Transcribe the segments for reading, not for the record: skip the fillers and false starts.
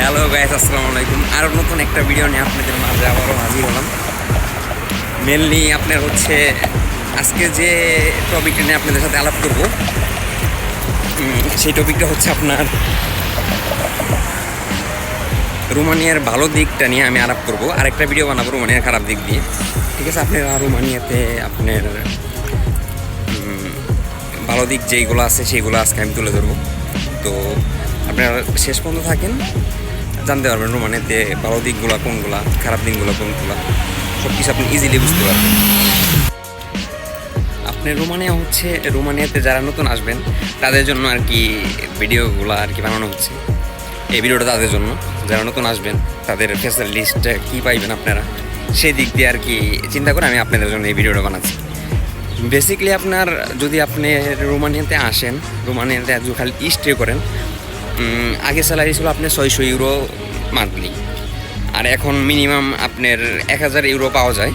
Hello guys, আসসালামু আলাইকুম। আরও নতুন একটা ভিডিও নিয়ে আপনাদের মাঝে আবারও হাজির হলাম। মেনলি আপনার হচ্ছে আজকে যে টপিকটা নিয়ে আপনাদের সাথে আলাপ করব, সেই টপিকটা হচ্ছে আপনার রোমানিয়ার ভালো দিকটা নিয়ে আমি আলাপ করব। আরেকটা ভিডিও বানাবো রোমানিয়ার খারাপ দিক দিয়ে, ঠিক আছে? আপনারা রোমানিয়াতে আপনার ভালো দিক যেইগুলো আছে সেইগুলো আজকে আমি তুলে ধরবো। তো আপনারা শেষ পর্যন্ত থাকেন, জানতে পারবেন রোমানিয়াতে ভালো দিকগুলো কোনগুলো, খারাপ দিকগুলো কোনগুলো, সব কিছু আপনি ইজিলি বুঝতে পারবেন। আপনি রোমানিয়াতে যারা নতুন আসবেন তাদের জন্য আর কি ভিডিওগুলো আর কি বানানো হচ্ছে। এই ভিডিওটা তাদের জন্য যারা নতুন আসবেন, তাদের ফ্যাসিলিটিসটা কী পাইবেন আপনারা, সেই দিক দিয়ে আর কি চিন্তা করে আমি আপনাদের জন্য এই ভিডিওটা বানাচ্ছি। বেসিক্যালি আপনার যদি আপনি রোমানিয়াতে আসেন, রোমানিয়াতে খালি স্টে করেন, আগে স্যালারি ছিল আপনার 600 ইউরো মান্থলি, আর এখন মিনিমাম আপনার 1000 ইউরো পাওয়া যায়।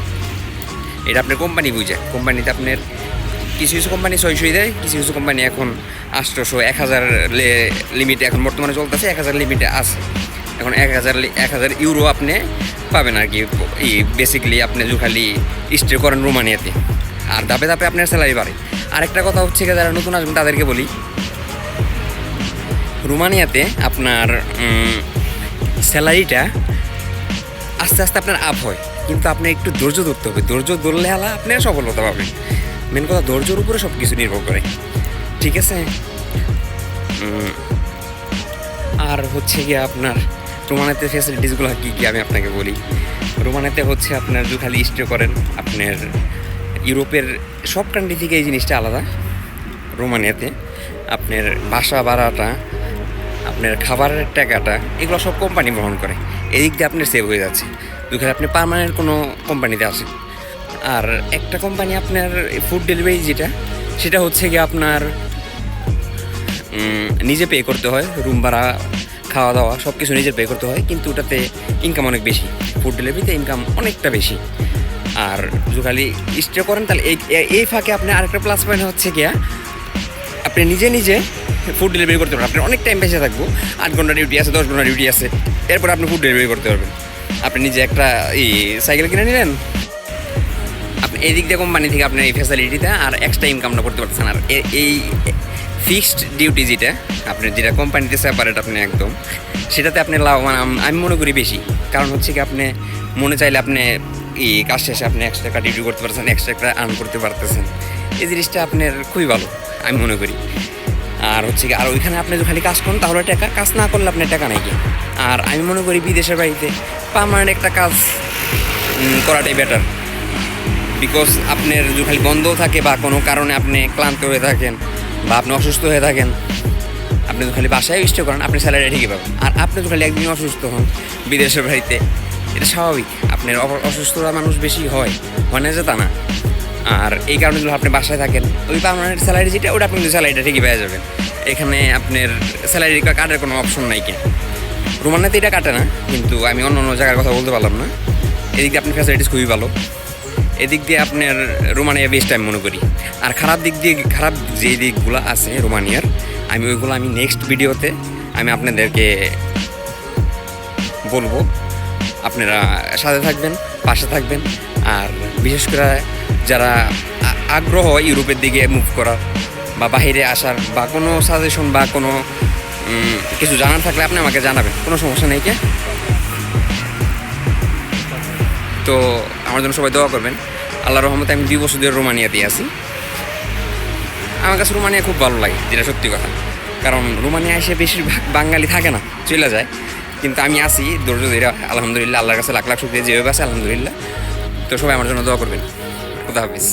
এটা আপনার কোম্পানি বুঝে, কোম্পানিতে আপনার কিছু কিছু কোম্পানি 600 দেয়, কিছু কিছু কোম্পানি এখন 800, 1000 লিমিটে এখন বর্তমানে চলতেছে, 1000 লিমিটে আছে। এখন 1000 ইউরো আপনি পাবেন আর কি। বেসিক্যালি আপনি যে খালি স্টে করেন রোমানিয়াতে, আর ধাপে ধাপে আপনার স্যালারি বাড়ে। আরেকটা কথা হচ্ছে কি, যারা নতুন আসবেন তাদেরকে বলি, রোমানিয়াতে আপনার স্যালারিটা আস্তে আস্তে আপনার আপ হয়, কিন্তু আপনি একটু ধৈর্য ধরতে হবে। ধৈর্য ধরলে হলে আপনি সফলতা পাবেন। মেন কথা, ধৈর্যের উপরে সব কিছু নির্ভর করে, ঠিক আছে? আর হচ্ছে গিয়ে আপনার রোমানিয়াতে ফ্যাসিলিটিসগুলো কী কী আমি আপনাকে বলি। রোমানিয়াতে হচ্ছে আপনার যে খালি স্টে করেন, আপনার ইউরোপের সব কান্ট্রি থেকে এই জিনিসটা আলাদা। রোমানিয়াতে আপনার বাসা ভাড়াটা, আপনার খাবারের টাকাটা, এগুলো সব কোম্পানি বহন করে। এদিক দিয়ে আপনার সেভ হয়ে যাচ্ছে যদি আপনি পার্মানেন্ট কোনো কোম্পানিতে আসেন। আর একটা কোম্পানি আপনার ফুড ডেলিভারি সেটা হচ্ছে গিয়ে আপনার নিজে পে করতে হয়, রুম ভাড়া, খাওয়া দাওয়া সব কিছু নিজে পে করতে হয়, কিন্তু ওটাতে ইনকাম অনেক বেশি। ফুড ডেলিভারিতে ইনকাম অনেকটা বেশি। আর যদি খালি স্টে করেন, তাহলে এই ফাঁকে আপনি আরেকটা প্লাস পয়েন্ট হচ্ছে গিয়া, আপনি নিজে নিজে ফুড ডেলিভারি করতে পারবেন। আপনি অনেক টাইম বেঁচে থাকবো, 8 ঘন্টা ডিউটি আছে, 10 ঘন্টা ডিউটি আছে, এরপর আপনি ফুড ডেলিভারি করতে পারবেন। আপনি নিজে একটা সাইকেল কিনে নিলেন, আপনি এই দিক দিয়ে কোম্পানি থেকে আপনি এই ফ্যাসিলিটিটা আর এক্সট্রা ইনকামটা করতে পারতেছেন। আর এই ফিক্সড ডিউটি যেটা কোম্পানিতে সেপারেট আপনি একদম, সেটাতে আপনি লাভবান আমি মনে করি বেশি। কারণ হচ্ছে কি, আপনি মনে চাইলে আপনি কাজ শেষে আপনি এক্সট্রা একটা ডিউটি করতে পারতেছেন, এক্সট্রা একটা আর্ন করতে পারতেছেন। এই জিনিসটা আপনার খুবই ভালো আমি মনে করি। আর হচ্ছে কি, আর ওইখানে আপনি যদি খালি কাজ করেন তাহলে টাকা, কাজ না করলে আপনার টাকা নাই কি। আর আমি মনে করি বিদেশের বাড়িতে পার্মানেন্ট একটা কাজ করাটাই বেটার। বিকজ আপনার যদি খালি বন্ধও থাকে বা কোনো কারণে আপনি ক্লান্ত হয়ে থাকেন বা আপনি অসুস্থ হয়ে থাকেন, আপনি যদি খালি বাসায় স্টে করেন, আপনি স্যালারি ঠিকই পাবেন। আর আপনি যদি খালি একদিন অসুস্থ হন বিদেশের বাড়িতে, এটা স্বাভাবিক। আপনার অসুস্থতা মানুষ বেশি হয় না যে তা না। আর এই কারণে যদি আপনি বাসায় থাকেন, ওই পার্মানেন্ট স্যালারি ওটা আপনি স্যালারিটা ঠিকই পেয়ে যাবেন। এখানে আপনার স্যালারি কাটার কোনো অপশন নাই কেন। রোমানিয়াতে এটা কাটে না, কিন্তু আমি অন্য অন্য জায়গার কথা বলতে পারলাম না। এদিক দিয়ে আপনার ফ্যাসিলিটিস খুবই ভালো। এদিক দিয়ে আপনার রোমানিয়া বেস্ট আমি মনে করি। আর খারাপ যে দিকগুলো আছে রোমানিয়ার, ওইগুলো আমি নেক্সট ভিডিওতে আমি আপনাদেরকে বলবো। আপনারা সাথে থাকবেন, পাশে থাকবেন। আর বিশেষ করে যারা আগ্রহ ইউরোপের দিকে মুভ করার বা বাইরে আসার বা কোনো সাজেশন বা কোনো কিছু জানার থাকলে আপনি আমাকে জানাবেন, কোনো সমস্যা নেই কে। তো আমার জন্য সবাই দোয়া করবেন। আল্লাহর রহমতে আমি 2 বছর ধরে রোমানিয়াতেই আছি। আমার কাছে রোমানিয়া খুব ভালো লাগে, যেটা সত্যি কথা। কারণ রোমানিয়া এসে বেশিরভাগ বাঙালি থাকে না, চলে যায়। কিন্তু আমি আছি ধৈর্য ধরে, আলহামদুলিল্লাহ। আল্লাহর কাছে লাখ লাখ শুকরিয়া, যেভাবে আছে আলহামদুলিল্লাহ। তো সবাই আমার জন্য দোয়া করবেন। খুদা হাফিজ।